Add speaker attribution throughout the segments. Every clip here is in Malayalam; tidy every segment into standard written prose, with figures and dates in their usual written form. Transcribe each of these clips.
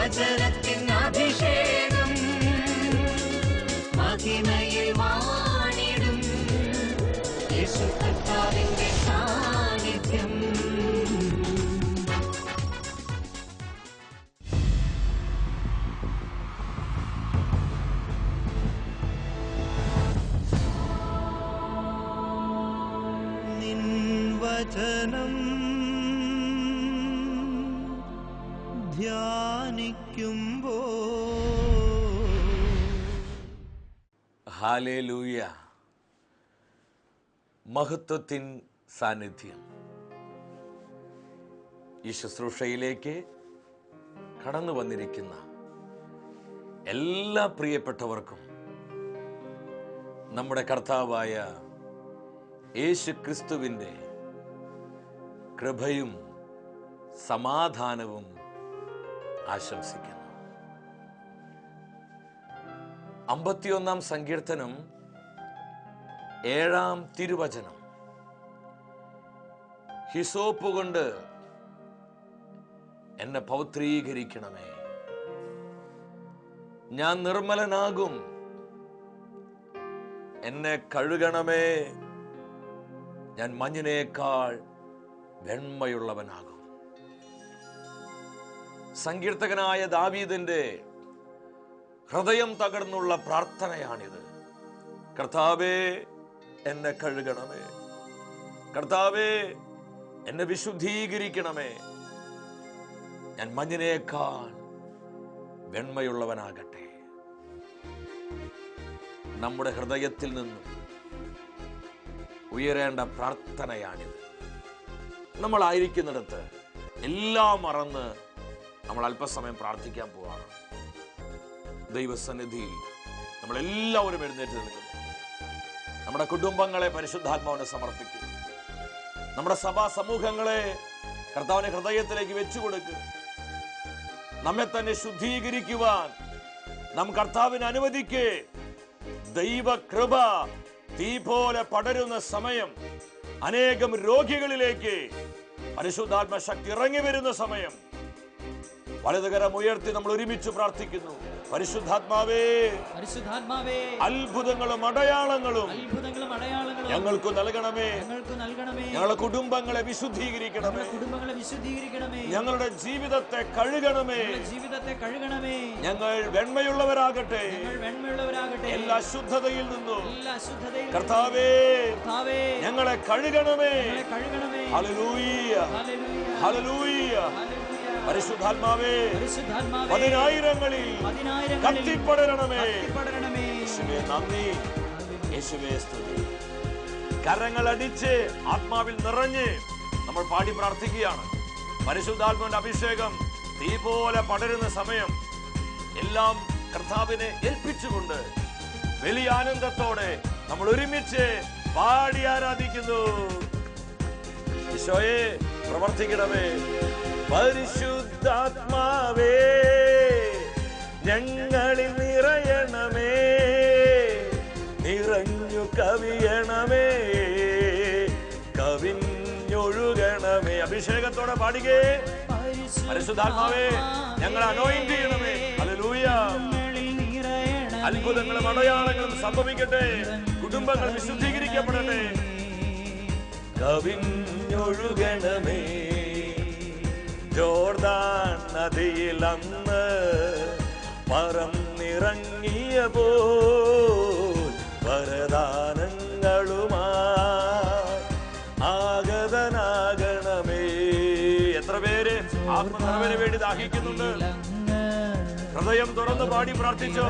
Speaker 1: വചനത്തിൻ അഭിഷേകം മഹിമയിൽ വാണിടും യേശു കർത്താവിന്റെ സാന്നിധ്യം. നിൻ വചനം ധ്യാനിക്കുമ്പോ
Speaker 2: ഹല്ലേലൂയ. മഹത്വത്തിൻ സാന്നിധ്യം. ഈ ശുശ്രൂഷയിലേക്ക് കടന്നു വന്നിരിക്കുന്ന എല്ലാ പ്രിയപ്പെട്ടവർക്കും നമ്മുടെ കർത്താവായ യേശു ക്രിസ്തുവിൻ്റെ കൃപയും സമാധാനവും ആശംസിക്കുന്നു. 51-ാം സങ്കീർത്തനം 7-ാം തിരുവചനം. ഹിസോപ്പ് കൊണ്ട് എന്നെ പൗത്രീകരിക്കണമേ, ഞാൻ നിർമ്മലനാകും. എന്നെ കഴുകണമേ, ഞാൻ മഞ്ഞിനേക്കാൾ വെണ്മയുള്ളവനാകും. സങ്കീർത്തകനായ ദാവീദിന്റെ ഹൃദയം തകർന്നുള്ള പ്രാർത്ഥനയാണിത്. കർത്താവേ, എന്നെ കഴുകണമേ, കർത്താവേ, എന്നെ വിശുദ്ധീകരിക്കണമേ, ഞാൻ മഞ്ഞിനേക്കാൾ വെണ്മയുള്ളവനാകട്ടെ. നമ്മുടെ ഹൃദയത്തിൽ നിന്നും ഉയരേണ്ട പ്രാർത്ഥനയാണിത്. നമ്മളായിരിക്കുന്നിടത്ത് എല്ലാം മറന്ന് നമ്മൾ അല്പസമയം പ്രാർത്ഥിക്കാൻ പോവാണ്. ദൈവസന്നിധിയിൽ നമ്മളെല്ലാവരും എഴുന്നേറ്റ് നിൽക്കുന്നു. നമ്മുടെ കുടുംബങ്ങളെ പരിശുദ്ധാത്മാവിനെ സമർപ്പിക്കുക. നമ്മുടെ സഭാ സമൂഹങ്ങളെ കർത്താവിന്റെ ഹൃദയത്തിലേക്ക് വെച്ചുകൊടുക്കുക. നമ്മെ തന്നെ ശുദ്ധീകരിക്കുവാൻ നാം കർത്താവിന് അനുവദിക്കേ. ദൈവകൃപ തീ പോലെ പടരുന്ന സമയം, അനേകം രോഗികളിലേക്ക് പരിശുദ്ധാത്മ ശക്തി ഇറങ്ങി വരുന്ന സമയം, വലതുകരം ഉയർത്തി നമ്മൾ ഒരുമിച്ച് പ്രാർത്ഥിക്കുന്നു. പരിശുദ്ധാത്മാവേ, പരിശുദ്ധാത്മാവേ, അത്ഭുതങ്ങളും അടയാളങ്ങളും ഞങ്ങൾക്ക് നൽകണമേ. ഞങ്ങളുടെ കുടുംബങ്ങളെ വിശുദ്ധീകരിക്കണമേ. ഞങ്ങളുടെ ജീവിതത്തെ കഴുകണമേ. ഞങ്ങൾ വെണ്മയുള്ളവരാകട്ടെ. എല്ലാ അശുദ്ധതയിൽ നിന്നും കർത്താവേ ഞങ്ങളെ കഴുകണമേ. Hallelujah, hallelujah. പരിശുദ്ധാത്മാവേ, പതിനായിരങ്ങളിൽ കത്തിപ്പടരണമേ. യേശുവേ നന്ദി, യേശുവേ സ്തുതി. കരങ്ങളടിച്ച് ആത്മാവിൽ നിറഞ്ഞ് നമ്മൾ പാടി പ്രാർത്ഥിക്കുകയാണ്. പരിശുദ്ധാത്മാവിന്റെ അഭിഷേകം തീ പോലെ പടരുന്ന സമയം എല്ലാം കർത്താവിനെ ഏൽപ്പിച്ചുകൊണ്ട് വലിയ ആനന്ദത്തോടെ നമ്മൾ ഒരുമിച്ച് പാടി ആരാധിക്കുന്നു. ഈശോയെ പ്രവർത്തിക്കണമേ. പരിശുദ്ധാത്മാവേ, ഞങ്ങളിൽ നിറയണമേ, നിറഞ്ഞു കവിയണമേ, കവിഞ്ഞൊഴുകണമേ. അഭിഷേകത്തോടെ പാടുകേ. പരിശുദ്ധാത്മാവേ, ഞങ്ങളെ അനോയിന്റ് ചെയ്യണമേ. ഹല്ലേലൂയ. അത്ഭുതങ്ങളും അടയാളങ്ങളും സംഭവിക്കട്ടെ. കുടുംബങ്ങൾ വിശുദ്ധീകരിക്കപ്പെടട്ടെ. കവിഞ്ഞൊഴുകണമേ. ജോർദാൻ നദിയിൽ അന്ന് പറന്നിറങ്ങിയപ്പോൾ വരദാനങ്ങളുമായി ആഗതനാകണമേ. എത്ര പേര് ആത്മനിറവിന് വേണ്ടി ദാഹിക്കുന്നുണ്ട്? ഹൃദയം തുറന്ന് പാടി പ്രാർത്ഥിച്ചോ.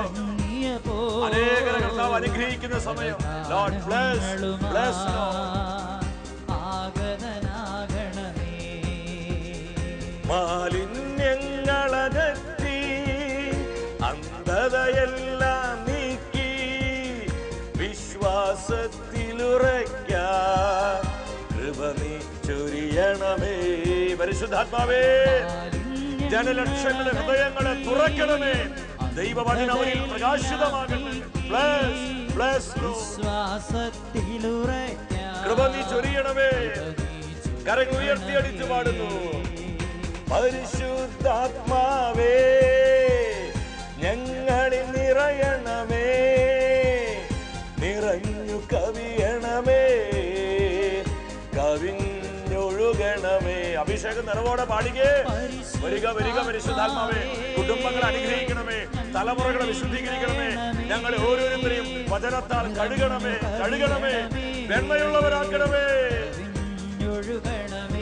Speaker 2: അനേകരെ കർത്താവ് അനുഗ്രഹിക്കുന്ന സമയം. Lord bless, bless Lord. മാലിന്യങ്ങളകറ്റി അന്ധതയെല്ലാം നീക്കി വിശ്വാസത്തിലുറയ്ക്കാൻ കൃപ നീ ചൊരിയണമേ. പരിശുദ്ധാത്മാവേ, ജനലക്ഷങ്ങളുടെ ഹൃദയങ്ങളെ തുറക്കണമേ. ദൈവവചനം അവരിൽ പ്രകാശിതമാകട്ടെ. കൃപ നീ ചൊരിയണമേ. കരങ്ങൾ ഉയർത്തി അടിച്ചു പാടുന്നു. പരിശുദ്ധാത്മാവേ, ഞങ്ങളിൽ നിറയണമേ, നിറഞ്ഞു കവിയണമേ, കവിഞ്ഞൊഴുകണമേ. അഭിഷേകം നിറവോടെ പാടിക്കേ. വരിക വരിക പരിശുദ്ധാത്മാവേ, കുടുംബങ്ങളെ അനുഗ്രഹിക്കണമേ, തലമുറകളെ വിശുദ്ധീകരിക്കണമേ, ഞങ്ങളെ ഓരോരുത്തരെയും വചനത്താൽ കഴുകണമേ, കഴുകണമേ, വെണ്മയുള്ളവരാക്കണമേ.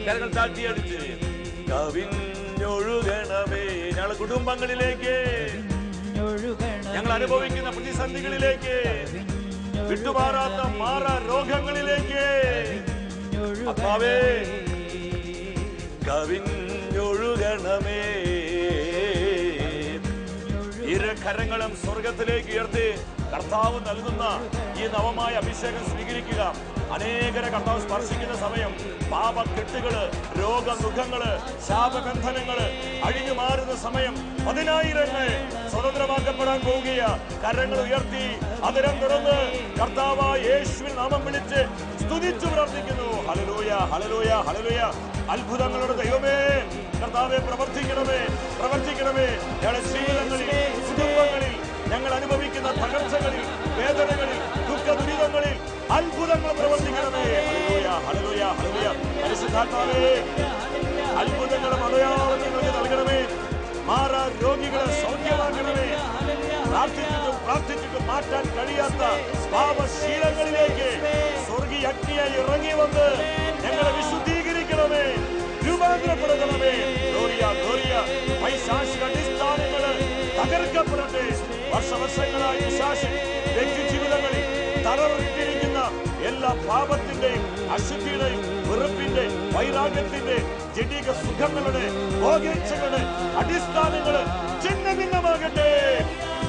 Speaker 2: കരങ്ങൾ താഴ്ത്തിയടിച്ച് കവിഞ്ഞൊഴുകണമേ. ഞങ്ങളുടെ കുടുംബങ്ങളിലേക്ക്, ഞങ്ങൾ അനുഭവിക്കുന്ന പ്രതിസന്ധികളിലേക്ക്, വിട്ടുമാറാത്ത മാറാ രോഗങ്ങളിലേക്ക് കർത്താവേ കവിഞ്ഞൊഴുകണമേ. ഇരു കരങ്ങളും സ്വർഗത്തിലേക്ക് ഉയർത്തി കർത്താവ് നൽകുന്ന ഈ നവമായ അഭിഷേകം സ്വീകരിക്കുക. അനേകരെ കർത്താവ് സ്പർശിക്കുന്ന സമയം പാപക്കെട്ടുകള്, രോഗസുഖങ്ങള്, ശാപബന്ധനങ്ങള് അഴിഞ്ഞു മാറുന്ന സമയം 10,000 സ്വതന്ത്രമാക്കപ്പെടാൻ പോവുകയാ. കരങ്ങൾ ഉയർത്തി അതിരം തുറന്ന് കർത്താവായ യേശുവിൻ നാമം വിളിച്ച് സ്തുതിച്ചു പ്രാർത്ഥിക്കുന്നു. ഹല്ലേലൂയ, ഹല്ലേലൂയ, ഹല്ലേലൂയ. അത്ഭുതങ്ങളുടെ ദൈവമേ കർത്താവേ, പ്രവർത്തിക്കണമേ, പ്രവർത്തിക്കണമേ. ഞങ്ങളുടെ ശീലങ്ങളിൽ, കുടുംബങ്ങളിൽ, ഞങ്ങൾ അനുഭവിക്കുന്ന തകർച്ചകളിൽ, വേദനകളിൽ, ദുഃഖ ദുരിതങ്ങളിൽ അത്ഭുതങ്ങൾ പ്രവർത്തിക്കണമേ. ഹല്ലേലൂയ, ഹല്ലേലൂയ, ഹല്ലേലൂയ. പരിശുദ്ധാത്മാവേ, അത്ഭുതങ്ങളും അടയാളങ്ങൾക്ക് നൽകണമേ. മാറാ രോഗികളെ സൗഖ്യമാക്കണമേ. പ്രാർത്ഥിച്ചിട്ടും പ്രാർത്ഥിച്ചിട്ടും മാറ്റാൻ കഴിയാത്ത പാപശീലങ്ങളിലേക്ക് സ്വർഗീയ അഗ്നിയായി ഇറങ്ങി വന്ന് ഞങ്ങളെ വിശുദ്ധീകരിക്കണമേ, രൂപാന്തരപ്പെടുത്തണമേ. Gloria, Gloria. പൈശാചിക അടിസ്ഥാനങ്ങള് തകർക്കപ്പെടട്ടെ. വർഷവർഷങ്ങളായി പിശാച് വ്യക്തി ജീവിതങ്ങളിൽ തറവിട്ടിരിക്കുന്ന എല്ലാ പാപത്തിന്റെയും, അശുദ്ധിയുടെയും, വെറുപ്പിന്റെ, വൈരാഗ്യത്തിന്റെ, ജഡിക സുഖങ്ങളുടെ, ഭോഗേച്ഛകളുടെ അടിസ്ഥാനങ്ങള് ഛിന്ന ഭിന്നമാകട്ടെ.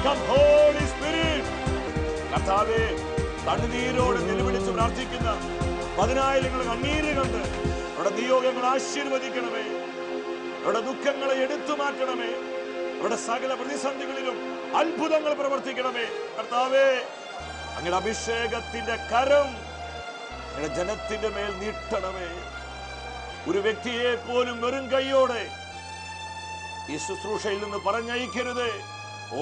Speaker 2: Come Holy Spirit. കർത്താവേ, കണ്ണുനീരോട് നിലവിളിച്ച് പ്രാർത്ഥിക്കുന്ന 10,000 കണ്ണീര് കണ്ട് അവിടെ നിയോഗങ്ങൾ ആശീർവദിക്കണമേ. അവിടെ ദുഃഖങ്ങളെ എടുത്തു മാറ്റണമേ. അവിടെ സകല പ്രതിസന്ധികളിലും അത്ഭുതങ്ങൾ പ്രവർത്തിക്കണമേ. കർത്താവേ, അങ്ങയുടെ അഭിഷേകത്തിന്റെ കരം അങ്ങയുടെ ജനത്തിന്റെ മേൽ നീട്ടണമേ. ഒരു വ്യക്തിയെ പോലും വെറും കൈയോടെ ഈ ശുശ്രൂഷയിൽ നിന്ന് പറഞ്ഞയക്കരുത്.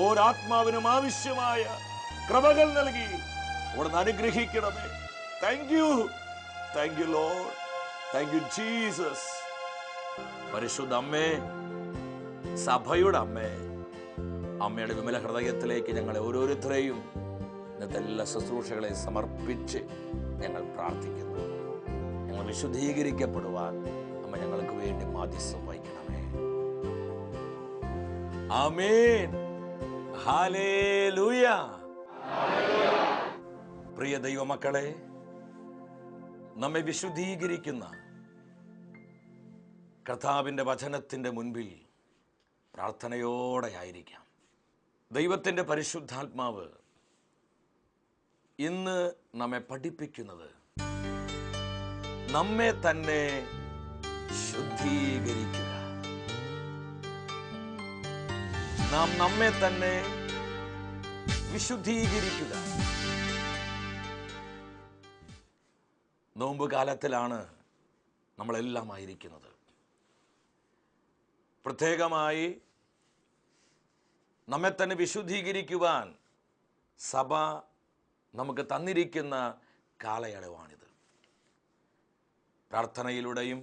Speaker 2: ഓരാത്മാവിനും ആവശ്യമായ കൃപകൾ നൽകി അവിടുന്ന് അനുഗ്രഹിക്കണമേ. Thank you, thank you Lord, thank you Jesus. പരിശുദ്ധ അമ്മേ, സഭയുടെ അമ്മേ, അമ്മയുടെ വിമല ഹൃദയത്തിലേക്ക് ഞങ്ങളെ ഓരോരുത്തരെയും ഇന്നത്തെ എല്ലാ ശുശ്രൂഷകളെ സമർപ്പിച്ച് ഞങ്ങൾ പ്രാർത്ഥിക്കുന്നു. ഞങ്ങൾ വിശുദ്ധീകരിക്കപ്പെടുവാൻ അമ്മ ഞങ്ങൾക്ക് വേണ്ടി മാധ്യസ്ഥം വഹിക്കണമേ. ആമേൻ, ഹല്ലേലൂയ. പ്രിയ ദൈവമക്കളെ, നമ്മെ വിശുദ്ധീകരിക്കുന്ന കർത്താവിൻ്റെ വചനത്തിൻ്റെ മുൻപിൽ പ്രാർത്ഥനയോടെ ആയിരിക്കാം. ദൈവത്തിൻ്റെ പരിശുദ്ധാത്മാവ് ഇന്ന് നമ്മെ പഠിപ്പിക്കുന്നത് നമ്മെ തന്നെ ശുദ്ധീകരിക്കുക. നാം നമ്മെ തന്നെ വിശുദ്ധീകരിക്കുക. നോമ്പ് കാലത്തിലാണ് നമ്മളെല്ലാം ആയിരിക്കുന്നത്. പ്രത്യേകമായി നമ്മെ തന്നെ വിശുദ്ധീകരിക്കുവാൻ സഭ നമുക്ക് തന്നിരിക്കുന്ന കാലയളവാണിത്. പ്രാർത്ഥനയിലൂടെയും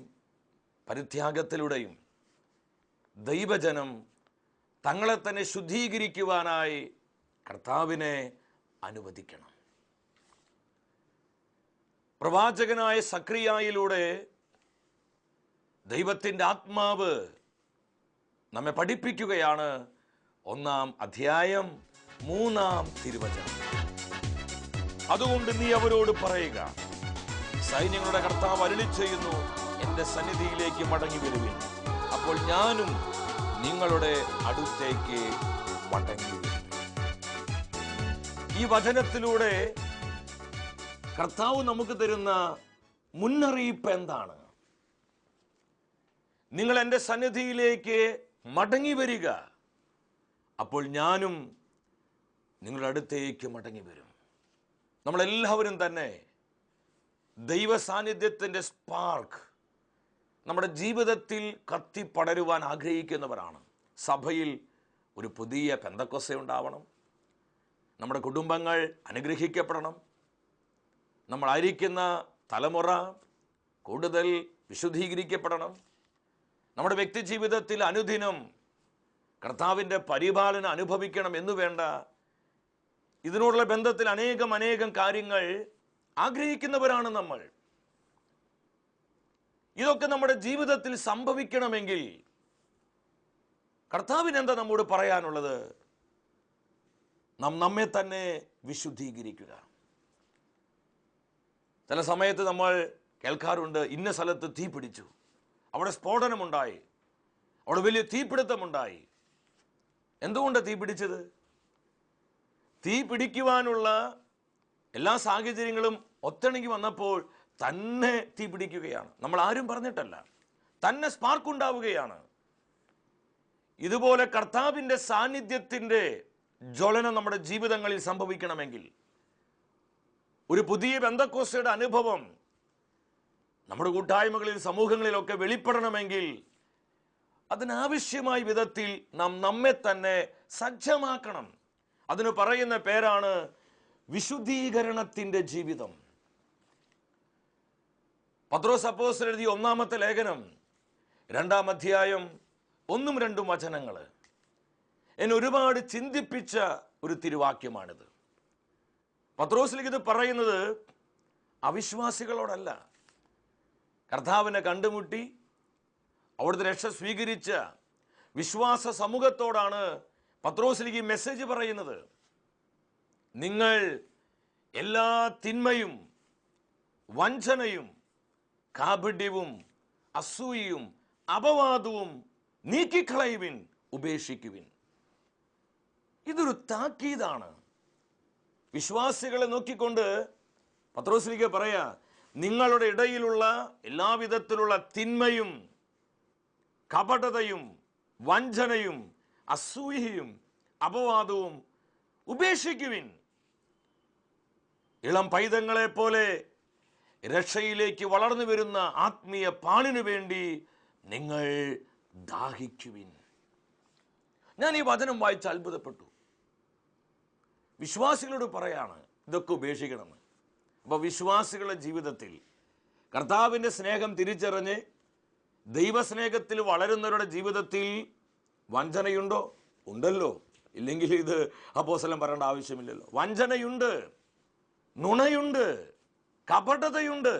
Speaker 2: പരിത്യാഗത്തിലൂടെയും ദൈവജനം തങ്ങളെ തന്നെ ശുദ്ധീകരിക്കുവാനായി കർത്താവിനെ അനുവദിക്കണം. പ്രവാചകനായ സക്രിയായിലൂടെ ദൈവത്തിൻ്റെ ആത്മാവ് നമ്മെ പഠിപ്പിക്കുകയാണ്. 1-ാം അധ്യായം 3-ാം തിരുവചനം. അതുകൊണ്ട് നീ അവരോട് പറയുക, സൈന്യങ്ങളുടെ കർത്താവ് അരുളിച്ചെയ്യുന്നു, എന്റെ സന്നിധിയിലേക്ക് മടങ്ങി വരുവിൻ, അപ്പോൾ ഞാനും നിങ്ങളുടെ അടുത്തേക്ക് മടങ്ങി വരും. ഈ വചനത്തിലൂടെ കർത്താവ് നമുക്ക് തരുന്ന മുന്നറിയിപ്പ് എന്താണ്? നിങ്ങൾ എൻ്റെ സന്നിധിയിലേക്ക് മടങ്ങി വരിക, അപ്പോൾ ഞാനും നിങ്ങളുടെ അടുത്തേക്ക് മടങ്ങി വരും. നമ്മളെല്ലാവരും തന്നെ ദൈവ സാന്നിധ്യത്തിൻ്റെ സ്പാർക്ക് നമ്മുടെ ജീവിതത്തിൽ കത്തിപ്പടരുവാൻ ആഗ്രഹിക്കുന്നവരാണ്. സഭയിൽ ഒരു പുതിയ പെന്തക്കോസ്ത ഉണ്ടാവണം. നമ്മുടെ കുടുംബങ്ങൾ അനുഗ്രഹിക്കപ്പെടണം. നമ്മളായിരിക്കുന്ന തലമുറ കൂടുതൽ വിശുദ്ധീകരിക്കപ്പെടണം. നമ്മുടെ വ്യക്തി ജീവിതത്തിൽ അനുദിനം കർത്താവിൻ്റെ പരിപാലനം അനുഭവിക്കണം എന്ന് വേണ്ട. ഇതിനോടുള്ള ബന്ധത്തിൽ അനേകം കാര്യങ്ങൾ ആഗ്രഹിക്കുന്നവരാണ് നമ്മൾ. ഇതൊക്കെ നമ്മുടെ ജീവിതത്തിൽ സംഭവിക്കണമെങ്കിൽ കർത്താവിന് എന്താ നമ്മോട് പറയാനുള്ളത്? നമ്മെ തന്നെ വിശുദ്ധീകരിക്കുക. ചില സമയത്ത് നമ്മൾ കേൾക്കാറുണ്ട്, ഇന്ന സ്ഥലത്ത് തീ പിടിച്ചു, അവിടെ സ്ഫോടനമുണ്ടായി, അവിടെ വലിയ തീപിടുത്തമുണ്ടായി. എന്തുകൊണ്ടാണ് തീ പിടിച്ചത്? തീ പിടിക്കുവാനുള്ള എല്ലാ സാഹചര്യങ്ങളും ഒത്തിണങ്ങി വന്നപ്പോൾ തന്നെ തീ പിടിക്കുകയാണ്. നമ്മൾ ആരും പറഞ്ഞിട്ടല്ല, തന്നെ സ്പാർക്ക് ഉണ്ടാവുകയാണ്. ഇതുപോലെ കർത്താവിൻ്റെ സാന്നിധ്യത്തിൻ്റെ ജ്വലനം നമ്മുടെ ജീവിതങ്ങളിൽ സംഭവിക്കണമെങ്കിൽ, ഒരു പുതിയ പെന്തക്കോസ്തയുടെ അനുഭവം നമ്മുടെ കൂട്ടായ്മകളിൽ സമൂഹങ്ങളിലൊക്കെ വെളിപ്പെടണമെങ്കിൽ അതിനാവശ്യമായ വിധത്തിൽ നാം നമ്മെ തന്നെ സജ്ജമാക്കണം. അതിന് പറയുന്ന പേരാണ് വിശുദ്ധീകരണത്തിൻ്റെ ജീവിതം. പത്രോസ് അപ്പോസ്തലൻ എഴുതിയ 1-ാമത്തെ ലേഖനം 2-ാം അധ്യായം 1-2 വചനങ്ങൾ എന്നെ ഒരുപാട് ചിന്തിപ്പിച്ച ഒരു തിരുവാക്യമാണിത്. പത്രോസിലേക്ക് ഇത് പറയുന്നത് അവിശ്വാസികളോടല്ല, കർത്താവിനെ കണ്ടുമുട്ടി അവിടുത്തെ രക്ഷ സ്വീകരിച്ച വിശ്വാസ സമൂഹത്തോടാണ് പത്രോസിലേക്ക് മെസ്സേജ് പറയുന്നത്. നിങ്ങൾ എല്ലാ തിന്മയും വഞ്ചനയും കാപഢ്യവും അസൂയയും അപവാദവും നീക്കിക്കളയുവിൻ, ഉപേക്ഷിക്കുവിൻ. ഇതൊരു താക്കീതാണ്. വിശ്വാസികളെ നോക്കിക്കൊണ്ട് പത്രോസിലേക്ക് പറയാ, നിങ്ങളുടെ ഇടയിലുള്ള എല്ലാവിധത്തിലുള്ള തിന്മയും കപടതയും വഞ്ചനയും അസൂയയും അപവാദവും ഉപേക്ഷിക്കുവിൻ. ഇളം പൈതങ്ങളെ പോലെ രക്ഷയിലേക്ക് വളർന്നു വരുന്ന ആത്മീയ പാലിനു വേണ്ടി നിങ്ങൾ ദാഹിക്കുവിൻ. ഞാൻ ഈ വചനം വായിച്ച് അത്ഭുതപ്പെട്ടു. വിശ്വാസികളോട് പറയാണ് ഇതൊക്കെ ഉപേക്ഷിക്കണമെന്ന്. അപ്പോൾ വിശ്വാസികളുടെ ജീവിതത്തിൽ കർത്താവിൻ്റെ സ്നേഹം തിരിച്ചറിഞ്ഞ് ദൈവസ്നേഹത്തിൽ വളരുന്നവരുടെ ജീവിതത്തിൽ വഞ്ചനയുണ്ടോ? ഉണ്ടല്ലോ. ഇല്ലെങ്കിൽ ഇത് അപ്പോസ്തലൻ പറയേണ്ട ആവശ്യമില്ലല്ലോ. വഞ്ചനയുണ്ട്, നുണയുണ്ട്, കപടതയുണ്ട്,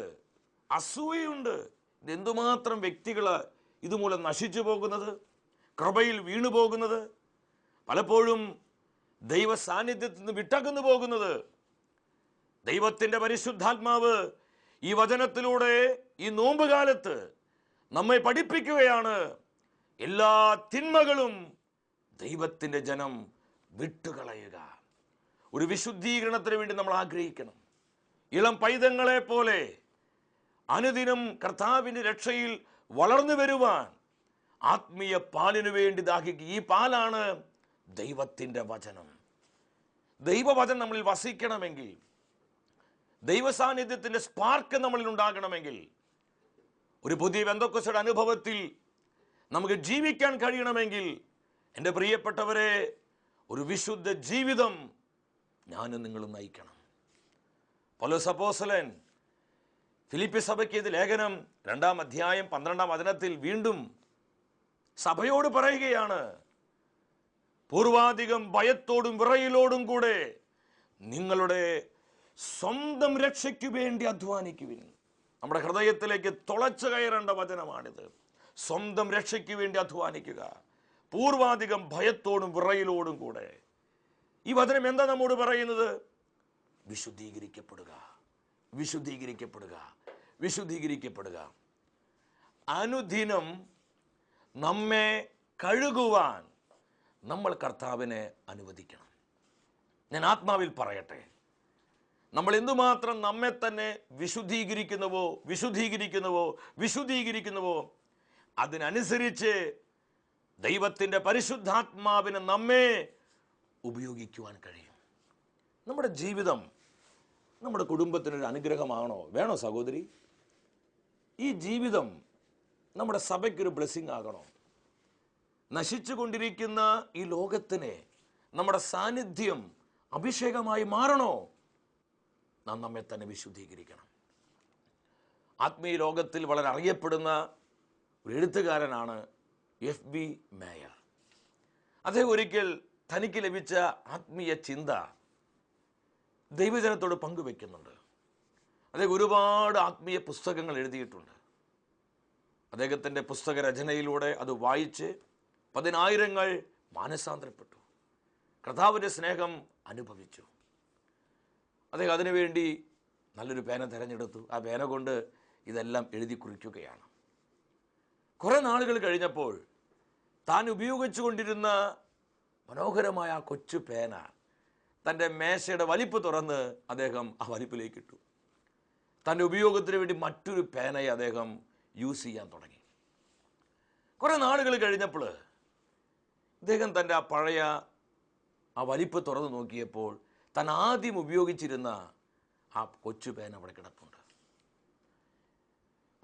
Speaker 2: അസൂയയുണ്ട്. ഇതെന്തുമാത്രം വ്യക്തികൾ ഇതുമൂലം നശിച്ചു പോകുന്നത്, കൃപയിൽ വീണു പോകുന്നത്, പലപ്പോഴും ദൈവ സാന്നിധ്യത്തിൽ നിന്ന് വിട്ടകന്നു പോകുന്നത്. ദൈവത്തിൻ്റെ പരിശുദ്ധാത്മാവ് ഈ വചനത്തിലൂടെ ഈ നോമ്പുകാലത്ത് നമ്മെ പഠിപ്പിക്കുകയാണ്. എല്ലാ തിന്മകളും ദൈവത്തിൻ്റെ ജനം വിട്ടുകളയുക. ഒരു വിശുദ്ധീകരണത്തിന് വേണ്ടി നമ്മൾ ആഗ്രഹിക്കണം. ഇളം പൈതങ്ങളെ പോലെ അനുദിനം കർത്താവിൻ്റെ രക്ഷയിൽ വളർന്നു വരുവാൻ ആത്മീയ പാലിനു വേണ്ടി ദാഹിക്കുക. ഈ പാലാണ് ദൈവത്തിൻ്റെ വചനം. ദൈവവചനം നമ്മളിൽ വസിക്കണമെങ്കിൽ, ദൈവസാന്നിധ്യത്തിൻ്റെ സ്പാർക്ക് നമ്മളിൽ ഉണ്ടാകണമെങ്കിൽ, ഒരു പുതിയ പെന്തക്കോസ്തയുടെ അനുഭവത്തിൽ നമുക്ക് ജീവിക്കാൻ കഴിയണമെങ്കിൽ, എൻ്റെ പ്രിയപ്പെട്ടവരെ, ഒരു വിശുദ്ധ ജീവിതം ഞാനും നിങ്ങളും നയിക്കണം. പൗലോസ് അപ്പോസ്തലൻ ഫിലിപ്പി സഭയ്ക്ക് ഇത് ലേഖനം 2-ാം അധ്യായം 12-ാം വചനത്തിൽ വീണ്ടും സഭയോട് പറയുകയാണ്, പൂർവാധികം ഭയത്തോടും വിറയലോടും കൂടെ നിങ്ങളുടെ സ്വന്തം രക്ഷയ്ക്കു വേണ്ടി അധ്വാനിക്കുവിൻ. നമ്മുടെ ഹൃദയത്തിലേക്ക് തുളച്ചു കയറേണ്ട വചനമാണിത്. സ്വന്തം രക്ഷയ്ക്ക് വേണ്ടി അധ്വാനിക്കുക, പൂർവാധികം ഭയത്തോടും വിറയലോടും കൂടെ. ഈ വചനം എന്താ നമ്മോട് പറയുന്നത്? വിശുദ്ധീകരിക്കപ്പെടുക, വിശുദ്ധീകരിക്കപ്പെടുക, വിശുദ്ധീകരിക്കപ്പെടുക. അനുദിനം നമ്മെ കഴുകുവാൻ നമ്മൾ കർത്താവിനെ അനുവദിക്കണം. ഞാൻ ആത്മാവിൽ പറയട്ടെ, നമ്മൾ എന്തുമാത്രം നമ്മെ തന്നെ വിശുദ്ധീകരിക്കുന്നുവോ അതിനനുസരിച്ച് ദൈവത്തിൻ്റെ പരിശുദ്ധാത്മാവിനെ നമ്മെ ഉപയോഗിക്കുവാൻ കഴിയും. നമ്മുടെ ജീവിതം നമ്മുടെ കുടുംബത്തിനൊരു അനുഗ്രഹമാണോ? വേണോ സഹോദരി? ഈ ജീവിതം നമ്മുടെ സഭയ്ക്കൊരു ബ്ലെസ്സിങ് ആകണോ? നശിച്ചുകൊണ്ടിരിക്കുന്ന ഈ ലോകത്തിന് നമ്മുടെ സാന്നിധ്യം അഭിഷേകമായി മാറണോ? നാം നമ്മെ തന്നെ വിശുദ്ധീകരിക്കണം. ആത്മീയ ലോകത്തിൽ വളരെ അറിയപ്പെടുന്ന ഒരു എഴുത്തുകാരനാണ് എഫ് ബി മേയർ. അദ്ദേഹം ഒരിക്കൽ തനിക്ക് ലഭിച്ച ആത്മീയ ചിന്ത ദൈവജനത്തോട് പങ്കുവെക്കുന്നുണ്ട്. അദ്ദേഹം ഒരുപാട് ആത്മീയ പുസ്തകങ്ങൾ എഴുതിയിട്ടുണ്ട്. അദ്ദേഹത്തിൻ്റെ പുസ്തക രചനയിലൂടെ അത് വായിച്ച് 10,000 മാനസാന്തരപ്പെട്ടു, കർത്താവിൻ്റെ സ്നേഹം അനുഭവിച്ചു. അദ്ദേഹം അതിനുവേണ്ടി നല്ലൊരു പേന തിരഞ്ഞെടുത്തു. ആ പേന കൊണ്ട് ഇതെല്ലാം എഴുതി കുറിക്കുകയാണ്. കുറേ നാളുകൾ കഴിഞ്ഞപ്പോൾ താൻ ഉപയോഗിച്ചു കൊണ്ടിരുന്ന മനോഹരമായ ആ കൊച്ചു പേന തൻ്റെ മേശയുടെ വലിപ്പ് തുറന്ന് അദ്ദേഹം ആ വലിപ്പിലേക്ക് ഇട്ടു. തൻ്റെ ഉപയോഗത്തിന് വേണ്ടി മറ്റൊരു പേനയെ അദ്ദേഹം യൂസ് ചെയ്യാൻ തുടങ്ങി. കുറേ നാളുകൾ കഴിഞ്ഞപ്പോൾ അദ്ദേഹം തൻ്റെ ആ പഴയ ആ വലിപ്പ് തുറന്ന് നോക്കിയപ്പോൾ താൻ ആദ്യം ഉപയോഗിച്ചിരുന്ന ആ കൊച്ചു പേന അവിടെ കിടപ്പുണ്ട്.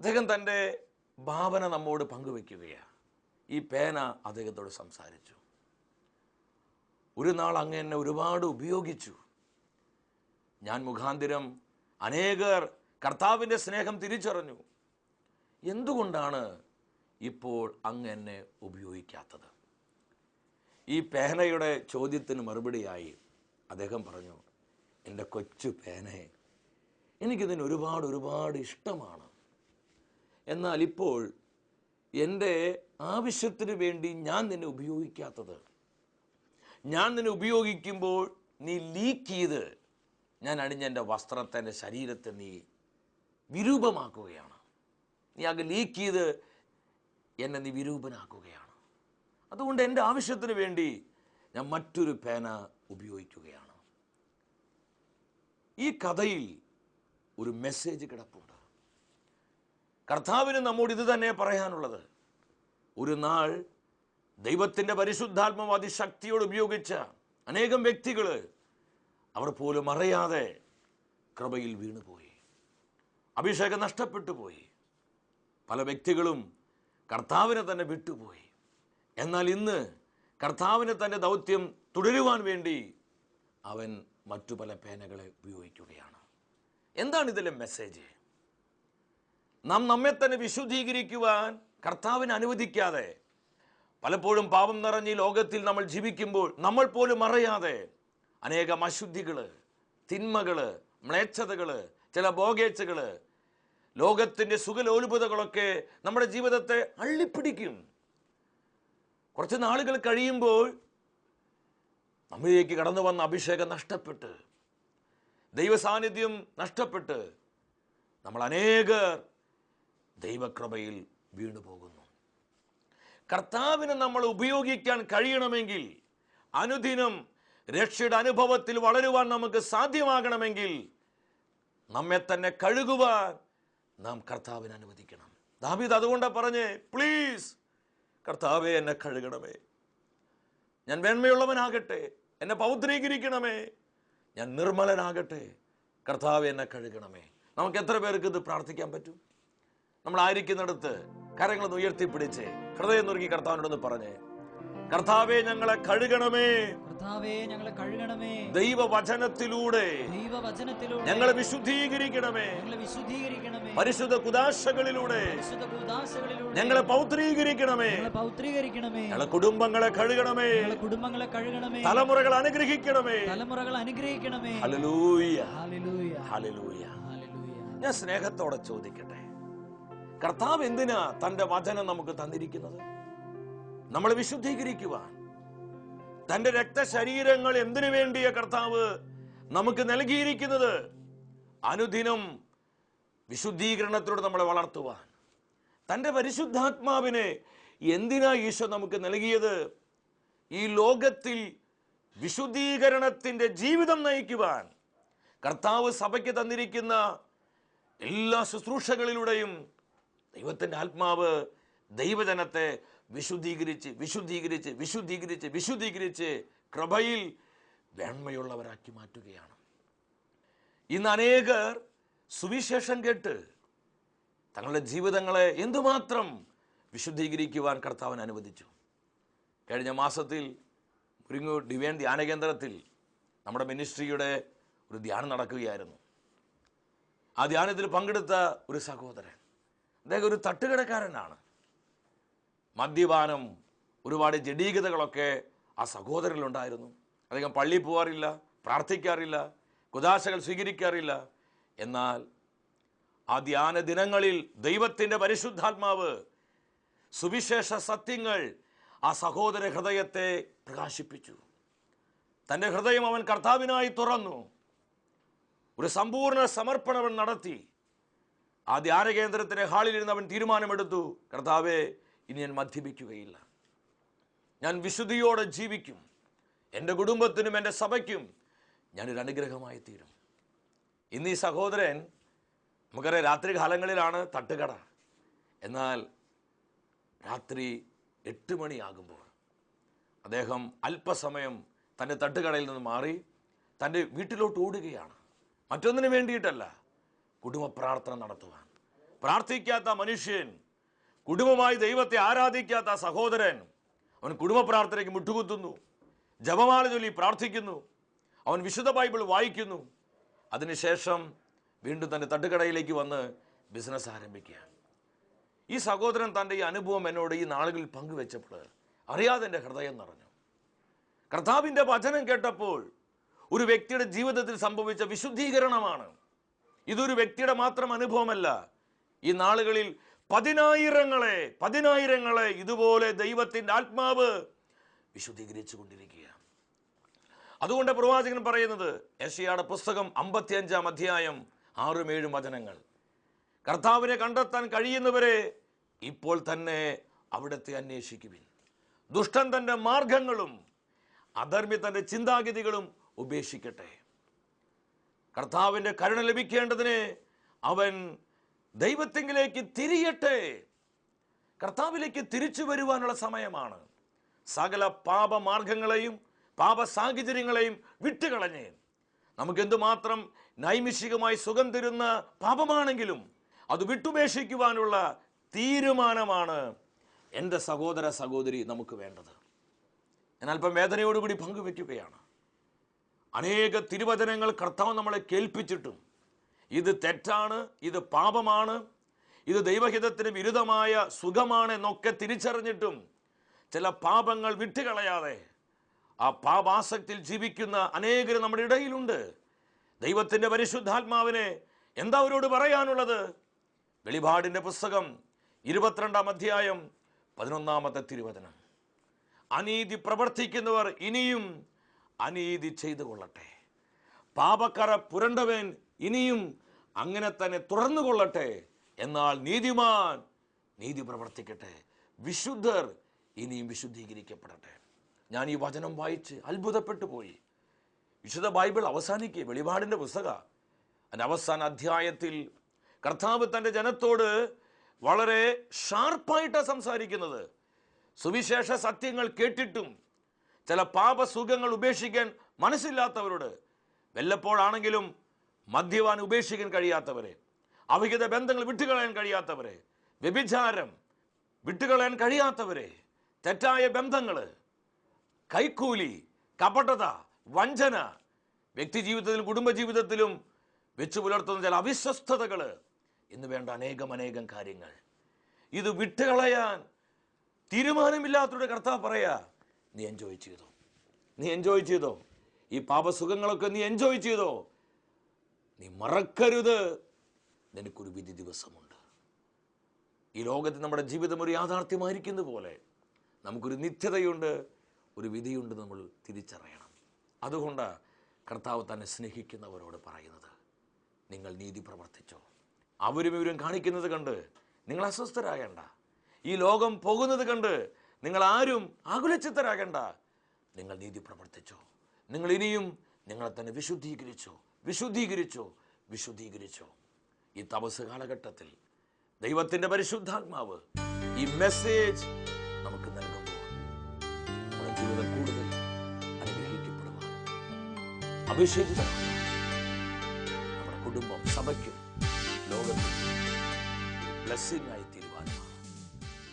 Speaker 2: അദ്ദേഹം തൻ്റെ ഭാവന നമ്മോട് പങ്കുവെക്കുകയാണ്. ഈ പേന അദ്ദേഹത്തോട് സംസാരിച്ചു. ഒരു നാൾ അങ്ങ് എന്നെ ഒരുപാട് ഉപയോഗിച്ചു. ഞാൻ മുഖാന്തിരം അനേകർ കർത്താവിൻ്റെ സ്നേഹം തിരിച്ചറിഞ്ഞു. എന്തുകൊണ്ടാണ് ഇപ്പോൾ അങ്ങ് എന്നെ ഉപയോഗിക്കാത്തത്? ഈ പേനയുടെ ചോദ്യത്തിന് മറുപടിയായി അദ്ദേഹം പറഞ്ഞു, എൻ്റെ കൊച്ചു പേനയെ, എനിക്കിതിന് ഒരുപാട് ഇഷ്ടമാണ്. എന്നാൽ ഇപ്പോൾ എൻ്റെ ആവശ്യത്തിന് വേണ്ടി ഞാൻ നിന്നെ ഉപയോഗിക്കാത്തത്, ഞാൻ നിന്നെ ഉപയോഗിക്കുമ്പോൾ നീ ലീക്ക് ചെയ്ത് ഞാൻ അണിഞ്ഞ എൻ്റെ വസ്ത്രത്തെ, എൻ്റെ ശരീരത്തെ നീ വിരൂപമാക്കുകയാണ്. നീ ആകെ ലീക്ക് ചെയ്ത് എന്നെ നീ വിരൂപനാക്കുകയാണ്. അതുകൊണ്ട് എൻ്റെ ആവശ്യത്തിന് വേണ്ടി ഞാൻ മറ്റൊരു പേന ഉപയോഗിക്കുകയാണ്. ഈ കഥയിൽ ഒരു മെസ്സേജ് കിടപ്പുണ്ട്. കർത്താവിന് നമ്മോട് ഇത് തന്നെ പറയാനുള്ളത്. ഒരു നാൾ ദൈവത്തിൻ്റെ പരിശുദ്ധാത്മാവ് അതിശക്തിയോട് ഉപയോഗിച്ച അനേകം വ്യക്തികൾ അവർ പോലും അറിയാതെ കൃപയിൽ വീണുപോയി, അഭിഷേകം നഷ്ടപ്പെട്ടു പോയി. പല വ്യക്തികളും കർത്താവിനെ തന്നെ വിട്ടുപോയി. എന്നാൽ ഇന്ന് കർത്താവിന് തൻ്റെ ദൗത്യം തുടരുവാൻ വേണ്ടി അവൻ മറ്റു പല പേനകളെ ഉപയോഗിക്കുകയാണ്. എന്താണ് ഇതിലെ മെസ്സേജ്? നാം നമ്മെ തന്നെ വിശുദ്ധീകരിക്കുവാൻ കർത്താവിനെ അനുവദിക്കാതെ പലപ്പോഴും പാപം നിറഞ്ഞ ഈ ലോകത്തിൽ നമ്മൾ ജീവിക്കുമ്പോൾ നമ്മൾ പോലും അറിയാതെ അനേകം അശുദ്ധികൾ, തിന്മകൾ, മ്ലേച്ഛതകൾ, ചില ഭോഗേച്ഛകൾ, ലോകത്തിൻ്റെ സുഖലോലുപതകളൊക്കെ നമ്മുടെ ജീവിതത്തെ അള്ളിപ്പിടിക്കും. കുറച്ച് നാളുകൾ കഴിയുമ്പോൾ നമ്മളിലേക്ക് കടന്നു വന്ന അഭിഷേകം നഷ്ടപ്പെട്ട്, ദൈവസാന്നിധ്യം നഷ്ടപ്പെട്ട് നമ്മൾ അനേകർ ദൈവകൃപയിൽ വീണുപോകുന്നു. കർത്താവിനെ നമ്മൾ ഉപയോഗിക്കാൻ കഴിയണമെങ്കിൽ, അനുദിനം രക്ഷയുടെ അനുഭവത്തിൽ വളരുവാൻ നമുക്ക് സാധ്യമാകണമെങ്കിൽ നമ്മെ തന്നെ കഴുകുവാൻ നാം കർത്താവിനെ അനുവദിക്കണം. ദാവീദ് അതുകൊണ്ടാണ് പറഞ്ഞേ, പ്ലീസ് കർത്താവേ എന്നെ കഴുകണമേ, ഞാൻ വെണ്മയുള്ളവനാകട്ടെ, എന്നെ പൗത്രീകരിക്കണമേ, ഞാൻ നിർമ്മലനാകട്ടെ, കർത്താവേ എന്നെ കഴുകണമേ. നമുക്ക് എത്ര പേർക്ക് ഇത് പ്രാർത്ഥിക്കാൻ പറ്റും? നമ്മളായിരിക്കുന്നിടത്ത് കരങ്ങളൊന്ന് ഉയർത്തിപ്പിടിച്ച് ഹൃദയം നുറുക്കി കർത്താവിനോടൊന്ന് പറഞ്ഞേ, കർത്താവേ ഞങ്ങളെ കഴുകണമേ,
Speaker 3: കർത്താവേ ഞങ്ങളെ കഴുകണമേ,
Speaker 2: ദൈവവചനത്തിലൂടെ ഞങ്ങളെ വിശുദ്ധീകരിക്കണമേ, പരിശുദ്ധ കുദാശകളിലൂടെ ഞങ്ങളെ പൗത്രീകരിക്കണമേ, ഞങ്ങളെ കുടുംബങ്ങളെ കഴുകണമേ, തലമുറകൾ അനുഗ്രഹിക്കണമേ. Hallelujah, hallelujah. ഞാൻ സ്നേഹത്തോടെ ചോദിക്കട്ടെ, കർത്താവ് എന്തിനാ തന്റെ വചനം നമുക്ക് തന്നിരിക്കുന്നത്? നമ്മളെ വിശുദ്ധീകരിക്കുവാൻ. തന്റെ രക്തശരീരങ്ങൾ എന്തിനു വേണ്ടിയ കർത്താവ് നമുക്ക് നൽകിയിരിക്കുന്നത്? അനുദിനം വിശുദ്ധീകരണത്തിലൂടെ നമ്മളെ വളർത്തുവാൻ. തന്റെ പരിശുദ്ധാത്മാവിനെ എന്തിനാ ഈശോ നമുക്ക് നൽകിയത്? ഈ ലോകത്തിൽ വിശുദ്ധീകരണത്തിന്റെ ജീവിതം നയിക്കുവാൻ. കർത്താവ് സഭയ്ക്ക് തന്നിരിക്കുന്ന എല്ലാ ശുശ്രൂഷകളിലൂടെയും ദൈവത്തിന്റെ ആത്മാവ് ദൈവജനത്തെ വിശുദ്ധീകരിച്ച് വിശുദ്ധീകരിച്ച് വിശുദ്ധീകരിച്ച് വിശുദ്ധീകരിച്ച് കൃപയിൽ വെണ്മയുള്ളവരാക്കി മാറ്റുകയാണ്. ഇന്ന് അനേകർ സുവിശേഷം കേട്ട് തങ്ങളുടെ ജീവിതങ്ങളെ എന്തുമാത്രം വിശുദ്ധീകരിക്കുവാൻ കർത്താവിന് അനുവദിച്ചു. കഴിഞ്ഞ മാസത്തിൽ മുരിങ്ങൂർ ഡിവൈൻ ധ്യാന കേന്ദ്രത്തിൽ നമ്മുടെ മിനിസ്ട്രിയുടെ ഒരു ധ്യാനം നടക്കുകയായിരുന്നു. ആ ധ്യാനത്തിൽ പങ്കെടുത്ത ഒരു സഹോദരൻ, അദ്ദേഹം ഒരു തട്ടുകടക്കാരനാണ്. മദ്യപാനം, ഒരുപാട് ജഡീകതകളൊക്കെ ആ സഹോദരനിലുണ്ടായിരുന്നു. അദ്ദേഹം പള്ളിയിൽ പോകാറില്ല, പ്രാർത്ഥിക്കാറില്ല, കുദാശകൾ സ്വീകരിക്കാറില്ല. എന്നാൽ ആ ധ്യാന ദിനങ്ങളിൽ ദൈവത്തിൻ്റെ പരിശുദ്ധാത്മാവ് സുവിശേഷ സത്യങ്ങൾ ആ സഹോദര ഹൃദയത്തെ പ്രകാശിപ്പിച്ചു. തൻ്റെ ഹൃദയം അവൻ കർത്താവിനായി തുറന്നു. ഒരു സമ്പൂർണ്ണ സമർപ്പണം നടത്തി. ആ ധ്യാന കേന്ദ്രത്തിൻ്റെ ഹാളിലിരുന്ന് അവൻ തീരുമാനമെടുത്തു, കർത്താവേ, ഇനി ഞാൻ മദ്യപിക്കുകയില്ല, ഞാൻ വിശുദ്ധിയോടെ ജീവിക്കും, എൻ്റെ കുടുംബത്തിനും എൻ്റെ സഭയ്ക്കും ഞാനൊരു അനുഗ്രഹമായി തീരും. ഇന്ന് ഈ സഹോദരൻ, നമുക്കറിയാം രാത്രി കാലങ്ങളിലാണ് തട്ടുകട. എന്നാൽ രാത്രി 8 മണിയാകുമ്പോൾ അദ്ദേഹം അല്പസമയം തൻ്റെ തട്ടുകടയിൽ നിന്ന് മാറി തൻ്റെ വീട്ടിലോട്ട് ഓടുകയാണ്. മറ്റൊന്നിനു വേണ്ടിയിട്ടല്ല, കുടുംബ പ്രാർത്ഥന നടത്തുവാൻ. പ്രാർത്ഥിക്കാത്ത മനുഷ്യൻ, കുടുംബമായി ദൈവത്തെ ആരാധിക്കാത്ത സഹോദരൻ, അവൻ കുടുംബ പ്രാർത്ഥനയ്ക്ക് മുട്ടുകുത്തുന്നു, ജപമാല ചൊല്ലി പ്രാർത്ഥിക്കുന്നു, അവൻ വിശുദ്ധ ബൈബിൾ വായിക്കുന്നു. അതിനുശേഷം വീണ്ടും തൻ്റെ തട്ടുകടയിലേക്ക് വന്ന് ബിസിനസ് ആരംഭിക്കുക. ഈ സഹോദരൻ തൻ്റെ ഈ അനുഭവം എന്നോട് ഈ നാളുകളിൽ പങ്കുവെച്ചപ്പോൾ അറിയാതെ എൻ്റെ ഹൃദയം നിറഞ്ഞു. കർത്താവിൻ്റെ വചനം കേട്ടപ്പോൾ ഒരു വ്യക്തിയുടെ ജീവിതത്തിൽ സംഭവിച്ച വിശുദ്ധീകരണമാണ്. ഇതൊരു വ്യക്തിയുടെ മാത്രം അനുഭവമല്ല. ഈ നാളുകളിൽ പതിനായിരങ്ങളെ ഇതുപോലെ ദൈവത്തിൻ്റെ ആത്മാവ് വിശുദ്ധീകരിച്ചു കൊണ്ടിരിക്കുക. അതുകൊണ്ട് പ്രവാചകൻ പറയുന്നത്, യെശയ്യായുടെ പുസ്തകം 55-ാം അധ്യായം 6-7 വചനങ്ങൾ, കർത്താവിനെ കണ്ടെത്താൻ കഴിയുന്നവരെ ഇപ്പോൾ തന്നെ അവിടുത്തെ അന്വേഷിക്കുവിൻ. ദുഷ്ടൻ തൻ്റെ മാർഗങ്ങളും അധർമ്മി തൻ്റെ ചിന്താഗതികളും ഉപേക്ഷിക്കട്ടെ. കർത്താവിൻ്റെ കരുണ ലഭിക്കേണ്ടതിന് അവൻ ദൈവത്തിങ്കിലേക്ക് തിരിയട്ടെ. കർത്താവിലേക്ക് തിരിച്ചു വരുവാനുള്ള സമയമാണ്. സകല പാപമാർഗങ്ങളെയും പാപ സാഹചര്യങ്ങളെയും വിട്ടുകളഞ്ഞ്, നമുക്ക് എന്തുമാത്രം നൈമിഷികമായി സുഖം തരുന്ന പാപമാണെങ്കിലും അത് വിട്ടുപേക്ഷിക്കുവാനുള്ള തീരുമാനമാണ് എൻ്റെ സഹോദര സഹോദരി നമുക്ക് വേണ്ടത്. ഞാൻ അല്പം വേദനയോടുകൂടി പങ്കുവെക്കുകയാണ്. അനേക തിരുവചനങ്ങൾ കർത്താവ് നമ്മളെ കേൾപ്പിച്ചിട്ടും ഇത് തെറ്റാണ്, ഇത് പാപമാണ്, ഇത് ദൈവഹിതത്തിന് വിരുദ്ധമായ സുഖമാണ് എന്നൊക്കെ തിരിച്ചറിഞ്ഞിട്ടും ചില പാപങ്ങൾ വിട്ടുകളയാതെ ആ പാപാസക്തിയിൽ ജീവിക്കുന്ന അനേകർ നമ്മുടെ ഇടയിലുണ്ട്. ദൈവത്തിൻ്റെ പരിശുദ്ധാത്മാവിനെ എന്താ അവരോട് പറയാനുള്ളത്? വെളിപാടിൻ്റെ പുസ്തകം 22-ാം അധ്യായം 11-ാമത്തെ തിരുവചനം, അനീതി പ്രവർത്തിക്കുന്നവർ ഇനിയും അനീതി ചെയ്തു കൊള്ളട്ടെ, പാപക്കറ പുരണ്ടവൻ ഇനിയും അങ്ങനെ തന്നെ തുറന്നുകൊള്ളട്ടെ, എന്നാൽ നീതിമാൻ നീതി പ്രവർത്തിക്കട്ടെ, വിശുദ്ധർ ഇനിയും വിശുദ്ധീകരിക്കപ്പെടട്ടെ. ഞാൻ ഈ വചനം വായിച്ച് അത്ഭുതപ്പെട്ടു പോയി. വിശുദ്ധ ബൈബിൾ അവസാനിക്കുക, വെളിപാടിൻ്റെ പുസ്തകം അതിൻ്റെ അവസാന അധ്യായത്തിൽ കർത്താവ് തൻ്റെ ജനത്തോട് വളരെ ഷാർപ്പായിട്ടാണ് സംസാരിക്കുന്നത്. സുവിശേഷ സത്യങ്ങൾ കേട്ടിട്ടും ചില പാപസുഖങ്ങൾ ഉപേക്ഷിക്കാൻ മനസ്സില്ലാത്തവരോട്, വല്ലപ്പോഴാണെങ്കിലും മദ്യപാൻ ഉപേക്ഷിക്കാൻ കഴിയാത്തവരെ, അവിഹിത ബന്ധങ്ങൾ വിട്ടുകളയാൻ കഴിയാത്തവരെ, വ്യഭിചാരം വിട്ടുകളയാൻ കഴിയാത്തവരെ, തെറ്റായ ബന്ധങ്ങൾ, കൈക്കൂലി, കപടത, വഞ്ചന, വ്യക്തിജീവിതത്തിലും കുടുംബജീവിതത്തിലും വെച്ചു പുലർത്തുന്ന ചില അവിശ്വസ്തതകൾ എന്ന് വേണ്ട അനേകം കാര്യങ്ങൾ, ഇത് വിട്ടുകളയാൻ തീരുമാനമില്ലാത്തവരുടെ കർത്താവ് പറയാ, നീ എൻജോയ് ചെയ്തോ, ഈ പാപസുഖങ്ങളൊക്കെ നീ എൻജോയ് ചെയ്തോ, നീ മറക്കരുത്, നിനക്കൊരു വിധി ദിവസമുണ്ട്. ഈ ലോകത്ത് നമ്മുടെ ജീവിതം ഒരു യാഥാർത്ഥ്യമായിരിക്കുന്ന പോലെ നമുക്കൊരു നിത്യതയുണ്ട്, ഒരു വിധിയുണ്ട്, നമ്മൾ തിരിച്ചറിയണം. അതുകൊണ്ട് കർത്താവ് തന്നെ സ്നേഹിക്കുന്നവരോട് പറയുന്നത്, നിങ്ങൾ നീതി പ്രവർത്തിച്ചോ. അവരും ഇവരും കാണിക്കുന്നത് കണ്ട് നിങ്ങൾ അസ്വസ്ഥരാകേണ്ട. ഈ ലോകം പോകുന്നത് കണ്ട് നിങ്ങൾ ആരും ആകുലചിത്തരാകേണ്ട. നിങ്ങൾ നീതി പ്രവർത്തിച്ചോ. നിങ്ങൾ ഇനിയും നിങ്ങളെ തന്നെ വിശുദ്ധീകരിച്ചോ. ഈ തപസ് കാലഘട്ടത്തിൽ ദൈവത്തിൻ്റെ പരിശുദ്ധാത്മാവ് ഈ മെസ്സേജ് നമുക്ക് നൽകുമ്പോൾ നമ്മുടെ ജീവിതം കൂടുതൽ അനുഗ്രഹിക്കപ്പെടുവാൻ, അഭിഷേകിതമാണ്. നമ്മുടെ കുടുംബം, സഭയ്ക്കും ലോകത്തും ബ്ലെസ്സിംഗ് ആയി തീരുവാനുമാണ്.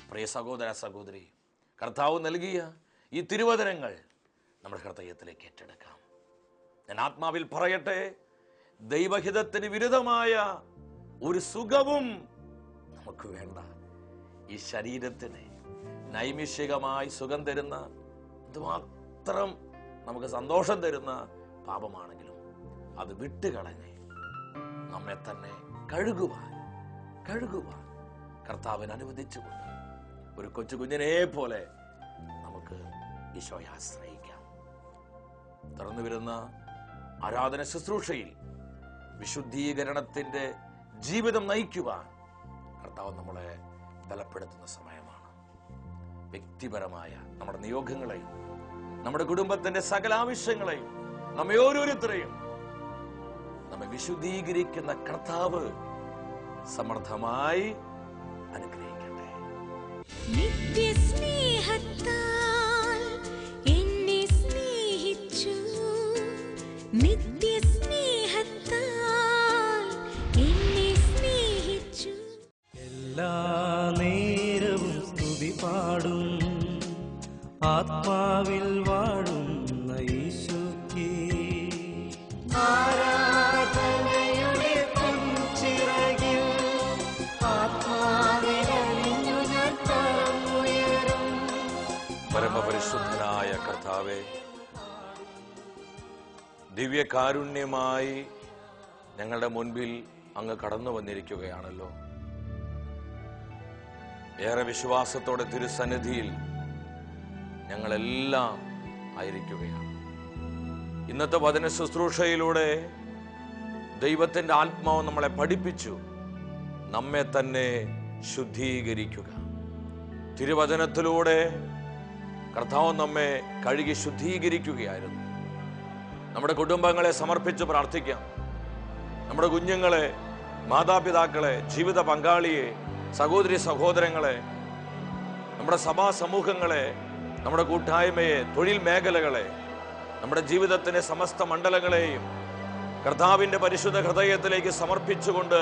Speaker 2: പ്രിയ സഹോദര സഹോദരി, കർത്താവ് നൽകിയ ഈ തിരുവചനങ്ങൾ നമ്മുടെ ഹൃദയത്തിലേക്ക് ഏറ്റെടുക്കാം. ഞാൻ ആത്മാവിൽ പറയട്ടെ, ദൈവഹിതത്തിന് വിരുദ്ധമായ ഒരു സുഖവും നമുക്ക് വേണ്ട. ഈ ശരീരത്തിന് നൈമിഷികമായി സുഖം തരുന്ന, എന്തുമാത്രം നമുക്ക് സന്തോഷം തരുന്ന പാപമാണെങ്കിലും അത് വിട്ടുകളഞ്ഞ് നമ്മെ തന്നെ കഴുകുവാൻ കർത്താവിന് അനുവദിച്ചുകൊണ്ട് ഒരു കൊച്ചു കുഞ്ഞിനെ പോലെ നമുക്ക് ഈശോയെ ആശ്രയിക്കാം. തുറന്നു വരുന്ന ആരാധന ശുശ്രൂഷയിൽ വിശുദ്ധീകരണത്തിന്റെ ജീവിതം നയിക്കുവാൻ കർത്താവ് നമ്മളെ ബലപ്പെടുത്തുന്ന സമയമാണ്. വ്യക്തിപരമായ നമ്മുടെ നിയോഗങ്ങളെയും നമ്മുടെ കുടുംബത്തിന്റെ സകല ആവശ്യങ്ങളെയും നമ്മെ ഓരോരുത്തരെയും നമ്മെ വിശുദ്ധീകരിക്കുന്ന കർത്താവ് സമർത്ഥമായി അനുഗ്രഹിക്കട്ടെ.
Speaker 4: നിത്യസ്നേഹത്താൽ എന്നെ സ്നേഹിച്ചു, നിത്യസ്നേഹത്താൽ എന്നെ സ്നേഹിച്ചു.
Speaker 1: എല്ലാ നേരവും സ്തുതി പാടും ആത്മാവിൽ വാഴുന്ന യേശുക്കേ. ആരാധനയുടെ പൊൻചിറകിൽ ആത്മാവിലലിഞ്ഞു ഞാൻ പറന്നുയരും.
Speaker 2: പരമപരിശുദ്ധനായ കർത്താവേ, ദിവ്യകാരുണ്യമായി ഞങ്ങളുടെ മുൻപിൽ അങ്ങ് കടന്നു വന്നിരിക്കുകയാണല്ലോ. ഏറെ വിശ്വാസത്തോടെ തിരുസന്നിധിയിൽ ഞങ്ങളെല്ലാം ആയിരിക്കുകയാണ്. ഇന്നത്തെ വചന ശുശ്രൂഷയിലൂടെ ദൈവത്തിൻ്റെ ആത്മാവ് നമ്മളെ പഠിപ്പിച്ചു നമ്മെ തന്നെ ശുദ്ധീകരിക്കുക. തിരുവചനത്തിലൂടെ കർത്താവ് നമ്മെ കഴുകി ശുദ്ധീകരിക്കുകയായിരുന്നു. നമ്മുടെ കുടുംബങ്ങളെ സമർപ്പിച്ച് പ്രാർത്ഥിക്കാം. നമ്മുടെ കുഞ്ഞുങ്ങളെ, മാതാപിതാക്കളെ, ജീവിത പങ്കാളിയെ, സഹോദരി സഹോദരങ്ങളെ, നമ്മുടെ സഭാ സമൂഹങ്ങളെ, നമ്മുടെ കൂട്ടായ്മയെ, തൊഴിൽ മേഖലകളെ, നമ്മുടെ ജീവിതത്തിൻ്റെ സമസ്ത മണ്ഡലങ്ങളെയും കർത്താവിൻ്റെ പരിശുദ്ധ ഹൃദയത്തിലേക്ക് സമർപ്പിച്ചുകൊണ്ട്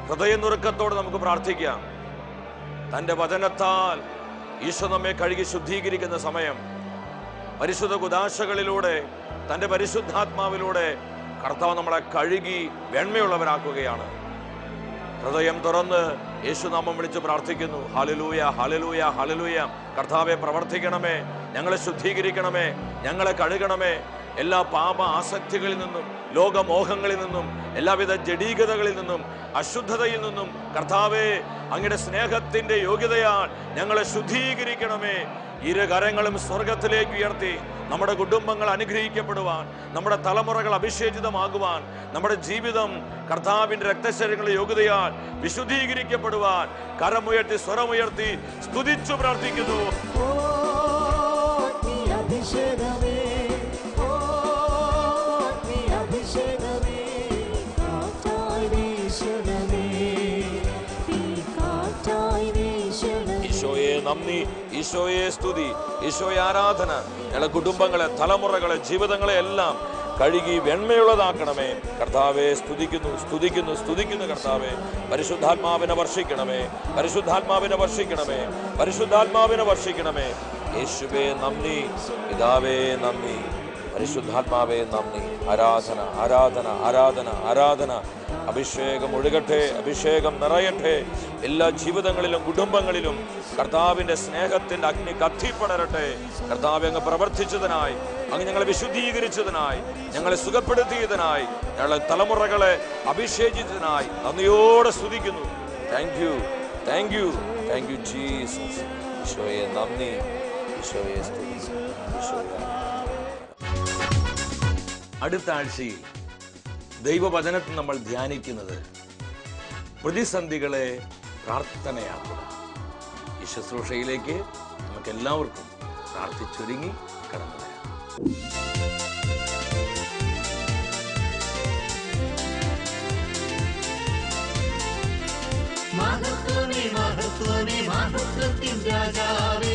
Speaker 2: ഹൃദയനുറുക്കത്തോടെ നമുക്ക് പ്രാർത്ഥിക്കാം. തൻ്റെ വചനത്താൽ ഈശോ നമ്മെ കഴുകി ശുദ്ധീകരിക്കുന്ന സമയം, പരിശുദ്ധ കുദാശകളിലൂടെ തൻ്റെ പരിശുദ്ധാത്മാവിലൂടെ കർത്താവ് നമ്മളെ കഴുകി വെണ്മയുള്ളവരാക്കുകയാണ്. ഹൃദയം തുറന്ന് യേശുനാമം വിളിച്ച് പ്രാർത്ഥിക്കുന്നു. ഹല്ലേലൂയ, ഹല്ലേലൂയ, ഹല്ലേലൂയ. കർത്താവെ, പ്രവർത്തിക്കണമേ, ഞങ്ങളെ ശുദ്ധീകരിക്കണമേ, ഞങ്ങളെ കഴുകണമേ. എല്ലാ പാപ ആസക്തികളിൽ നിന്നും, ലോകമോഹങ്ങളിൽ നിന്നും, എല്ലാവിധ ജഡീകതകളിൽ നിന്നും, അശുദ്ധതയിൽ നിന്നും കർത്താവെ, അങ്ങയുടെ സ്നേഹത്തിന്റെ യോഗ്യതയാൽ ഞങ്ങളെ ശുദ്ധീകരിക്കണമേ. ഇരു കരങ്ങളും സ്വർഗത്തിലേക്ക് ഉയർത്തി നമ്മുടെ കുടുംബങ്ങൾ അനുഗ്രഹിക്കപ്പെടുവാൻ, നമ്മുടെ തലമുറകൾ അഭിഷേചിതമാകുവാൻ, നമ്മുടെ ജീവിതം കർത്താവിന്റെ രക്തശരീരങ്ങളുടെ യോഗ്യതയാൽ വിശുദ്ധീകരിക്കപ്പെടുവാൻ കരമുയർത്തി സ്വരമുയർത്തി സ്തുതിച്ചു പ്രാർത്ഥിക്കുന്നു. ഈശോയെ നന്ദി, ഈശോയെ സ്തുതി, ഈശോയെ ആരാധന. ഞങ്ങളുടെ കുടുംബങ്ങളെ, തലമുറകളെ, ജീവിതങ്ങളെ എല്ലാം കഴുകി വെണ്മയുള്ളതാക്കണമേ. കർത്താവെ, സ്തുതിക്കുന്നു, സ്തുതിക്കുന്നു, സ്തുതിക്കുന്നു. കർത്താവെ, പരിശുദ്ധാത്മാവിനെ വർഷിക്കണമേ, പരിശുദ്ധാത്മാവിനെ വർഷിക്കണമേ, പരിശുദ്ധാത്മാവിനെ വർഷിക്കണമേ. യേശുവേ നന്ദി, പിതാവേ നന്ദി, പരിശുദ്ധാത്മാവേ നന്ദി. ആരാധന, ആരാധന, ആരാധന, ആരാധന. അഭിഷേകം ഒഴുകട്ടെ, അഭിഷേകം നിറയട്ടെ. എല്ലാ ജീവിതങ്ങളിലും കുടുംബങ്ങളിലും കർത്താവിൻ്റെ സ്നേഹത്തിൻ്റെ അഗ്നി കത്തിപ്പടരട്ടെ. കർത്താവ് അങ്ങ് പ്രവർത്തിച്ചതിനായി, അങ്ങ് ഞങ്ങളെ വിശുദ്ധീകരിച്ചതിനായി, ഞങ്ങളെ സുഖപ്പെടുത്തിയതിനായി, ഞങ്ങളെ തലമുറകളെ അഭിഷേചിച്ചതിനായി നന്ദിയോടെ സ്തുതിക്കുന്നു. Thank you, thank you, thank you Jesus. ഈശോയെ നന്ദി, ഈശോയെ സ്തുതി, ഈശോയെ. അടുത്ത ആഴ്ചയിൽ ദൈവവചനത്തിൽ നമ്മൾ ധ്യാനിക്കുന്നത് പ്രതിസന്ധികളെ പ്രാർത്ഥനയാക്കുക. ഈ ശുശ്രൂഷയിലേക്ക് നമുക്ക് എല്ലാവർക്കും പ്രാർത്ഥിച്ചൊരുങ്ങി കടന്നു വരാം.
Speaker 1: മഹത്വമേ, മഹത്വമേ, മഹത്വത്തിൻ രാജാവേ,